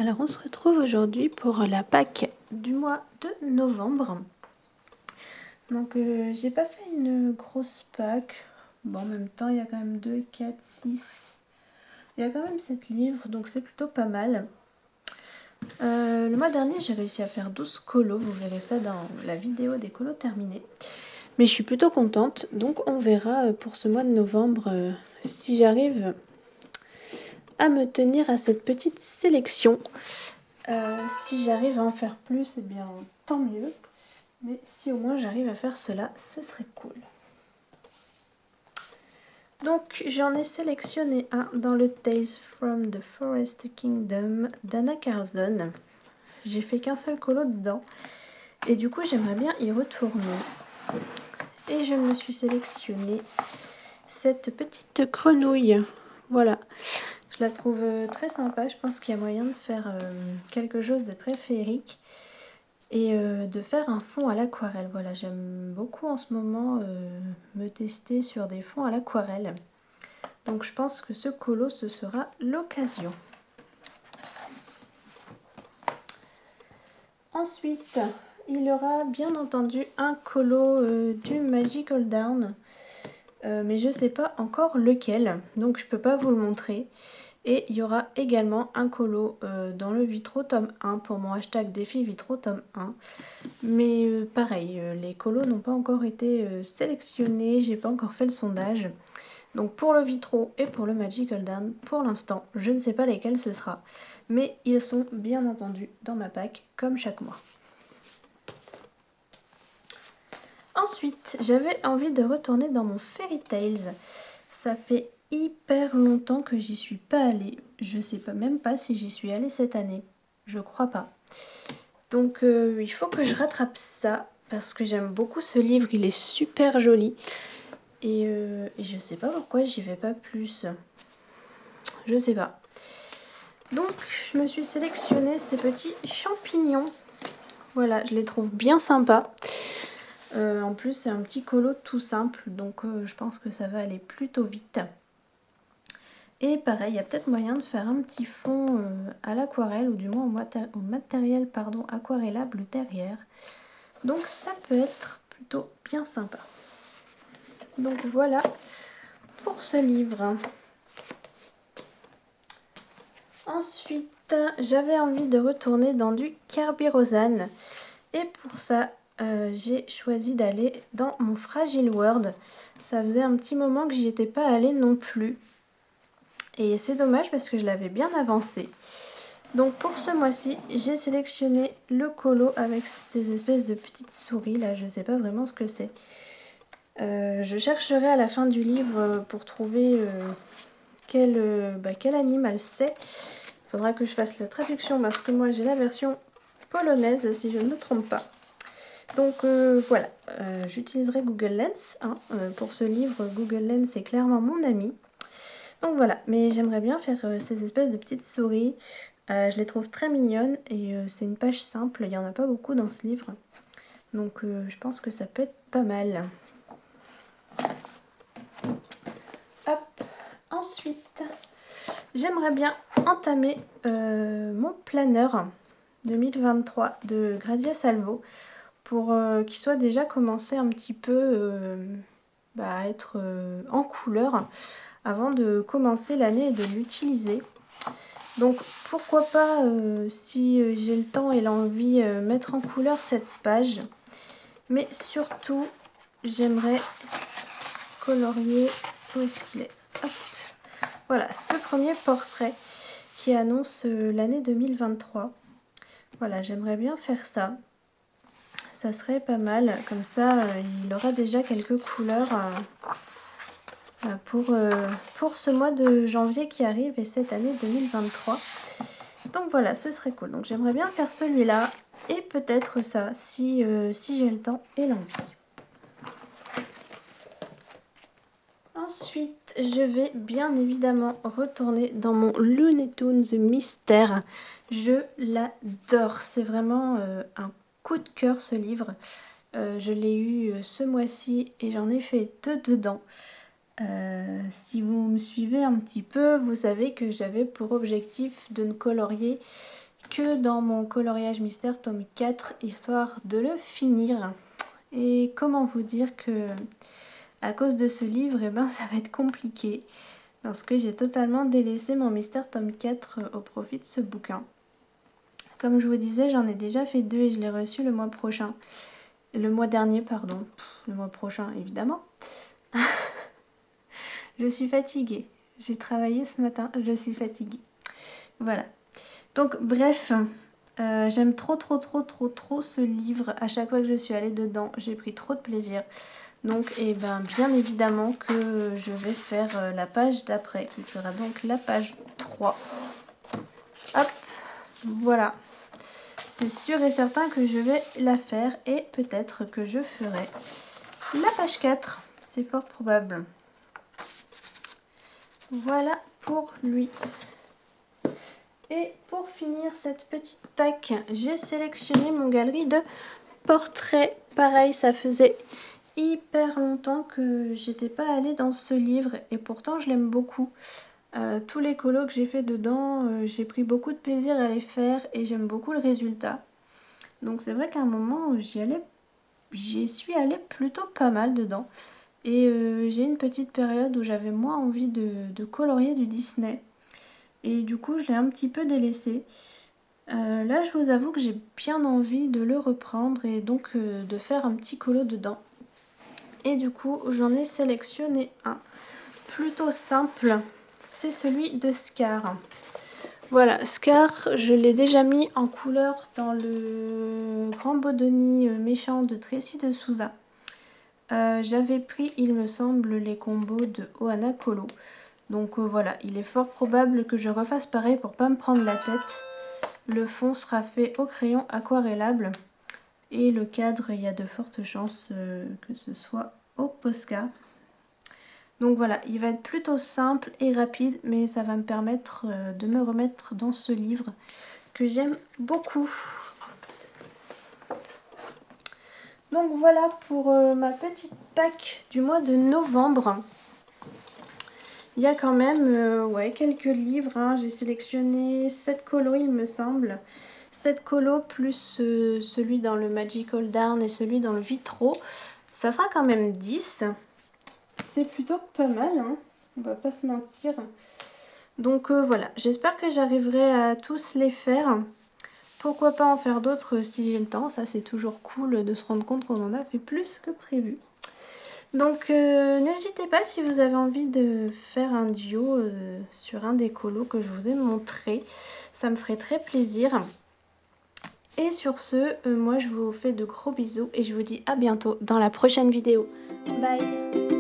Alors on se retrouve aujourd'hui pour la Pâques du mois de novembre. Donc j'ai pas fait une grosse Pâques. Bon, en même temps il y a quand même 2, 4, 6. Il y a quand même 7 livres, donc c'est plutôt pas mal. Le mois dernier j'ai réussi à faire 12 colos, vous verrez ça dans la vidéo des colos terminés. Mais je suis plutôt contente, donc on verra pour ce mois de novembre si j'arrive à me tenir à cette petite sélection. Si j'arrive à en faire plus, eh bien tant mieux. Mais si au moins j'arrive à faire cela, ce serait cool. Donc j'en ai sélectionné un dans le Tales from the Forest Kingdom d'Anna Carlson. J'ai fait qu'un seul colo dedans. Et du coup j'aimerais bien y retourner. Et je me suis sélectionné cette petite grenouille. Voilà. Je la trouve très sympa. Je pense qu'il y a moyen de faire quelque chose de très féerique. Et de faire un fond à l'aquarelle. Voilà, j'aime beaucoup en ce moment me tester sur des fonds à l'aquarelle. Donc je pense que ce colo, ce sera l'occasion. Ensuite, il y aura bien entendu un colo du Magical Down. Mais je ne sais pas encore lequel, donc je ne peux pas vous le montrer. Et il y aura également un colo dans le Vitro tome 1 pour mon hashtag défi Vitro tome 1. Mais pareil, les colos n'ont pas encore été sélectionnés, j'ai pas encore fait le sondage. Donc pour le Vitro et pour le Magical Down, pour l'instant, je ne sais pas lesquels ce sera. Mais ils sont bien entendu dans ma pack, comme chaque mois. Ensuite, j'avais envie de retourner dans mon Fairy Tales. Ça fait hyper longtemps que j'y suis pas allée. Je sais pas, même pas si j'y suis allée cette année. Je crois pas. Donc il faut que je rattrape ça parce que j'aime beaucoup ce livre. Il est super joli. Et je sais pas pourquoi j'y vais pas plus. Je sais pas. Donc je me suis sélectionné ces petits champignons. Voilà, je les trouve bien sympas. En plus c'est un petit colo tout simple. Donc je pense que ça va aller plutôt vite. Et pareil, il y a peut-être moyen de faire un petit fond à l'aquarelle, ou du moins au matériel aquarellable derrière. Donc ça peut être plutôt bien sympa. Donc voilà pour ce livre. Ensuite, j'avais envie de retourner dans du Kerby Rosanes. Et pour ça, j'ai choisi d'aller dans mon Fragile World. Ça faisait un petit moment que j'y étais pas allée non plus. Et c'est dommage parce que je l'avais bien avancé. Donc pour ce mois-ci, j'ai sélectionné le colo avec ces espèces de petites souris. Là, je sais pas vraiment ce que c'est. Je chercherai à la fin du livre pour trouver quel animal c'est. Il faudra que je fasse la traduction parce que moi j'ai la version polonaise si je ne me trompe pas. Donc voilà, j'utiliserai Google Lens. Pour ce livre, Google Lens est clairement mon ami. Donc voilà, mais j'aimerais bien faire ces espèces de petites souris. Je les trouve très mignonnes et c'est une page simple, il n'y en a pas beaucoup dans ce livre. Donc je pense que ça peut être pas mal. Hop, ensuite, j'aimerais bien entamer mon planeur 2023 de Grazia Salvo pour qu'il soit déjà commencé un petit peu à être en couleur avant de commencer l'année et de l'utiliser. Donc pourquoi pas, si j'ai le temps et l'envie, mettre en couleur cette page. Mais surtout, j'aimerais colorier... Où est-ce qu'il est ? Hop. Voilà, ce premier portrait qui annonce l'année 2023. Voilà, j'aimerais bien faire ça. Ça serait pas mal. Comme ça, il aura déjà quelques couleurs pour ce mois de janvier qui arrive et cette année 2023. Donc voilà, ce serait cool. Donc j'aimerais bien faire celui-là et peut-être ça si j'ai le temps et l'envie. Ensuite, je vais bien évidemment retourner dans mon Looney Tunes Mystère. Je l'adore. C'est vraiment un coup de cœur ce livre. Je l'ai eu ce mois-ci et j'en ai fait 2 dedans. Si vous me suivez un petit peu, vous savez que j'avais pour objectif de ne colorier que dans mon coloriage mystère tome 4, histoire de le finir. Et comment vous dire que à cause de ce livre, eh ben, ça va être compliqué. Parce que j'ai totalement délaissé mon mystère tome 4 au profit de ce bouquin. Comme je vous disais, j'en ai déjà fait 2 et je l'ai reçu le mois prochain. Le mois dernier, pardon. Le mois prochain, évidemment. Je suis fatiguée. J'ai travaillé ce matin, je suis fatiguée. Voilà. Donc, bref, j'aime trop ce livre. À chaque fois que je suis allée dedans, j'ai pris trop de plaisir. Donc, eh ben, bien évidemment que je vais faire la page d'après, qui sera donc la page 3. Hop, voilà. C'est sûr et certain que je vais la faire et peut-être que je ferai la page 4. C'est fort probable. Voilà pour lui. Et pour finir cette petite pack, j'ai sélectionné mon galerie de portraits. Pareil, ça faisait hyper longtemps que j'étais pas allée dans ce livre et pourtant je l'aime beaucoup. Tous les colos que j'ai fait dedans, j'ai pris beaucoup de plaisir à les faire et j'aime beaucoup le résultat. Donc c'est vrai qu'à un moment j'y suis allée plutôt pas mal dedans. Et j'ai une petite période où j'avais moins envie de colorier du Disney. Et du coup je l'ai un petit peu délaissé. Là je vous avoue que j'ai bien envie de le reprendre et donc de faire un petit colo dedans. Et du coup j'en ai sélectionné un plutôt simple, c'est celui de Scar. Voilà, Scar, je l'ai déjà mis en couleur dans le Grand Bodoni méchant de Tracy de Souza. J'avais pris, il me semble, les combos de Ohana Colo. Donc voilà, il est fort probable que je refasse pareil pour pas me prendre la tête. Le fond sera fait au crayon aquarellable. Et le cadre, il y a de fortes chances que ce soit au Posca. Donc voilà, il va être plutôt simple et rapide, mais ça va me permettre de me remettre dans ce livre que j'aime beaucoup. Donc voilà pour ma petite pack du mois de novembre. Il y a quand même quelques livres, hein. J'ai sélectionné 7 colos il me semble. 7 colos plus celui dans le Magical Darn et celui dans le Vitro. Ça fera quand même 10. C'est plutôt pas mal, hein, on va pas se mentir. Donc voilà, j'espère que j'arriverai à tous les faire. Pourquoi pas en faire d'autres si j'ai le temps, ça c'est toujours cool de se rendre compte qu'on en a fait plus que prévu. Donc n'hésitez pas si vous avez envie de faire un duo sur un des colos que je vous ai montré. Ça me ferait très plaisir. Et sur ce, moi je vous fais de gros bisous et je vous dis à bientôt dans la prochaine vidéo. Bye!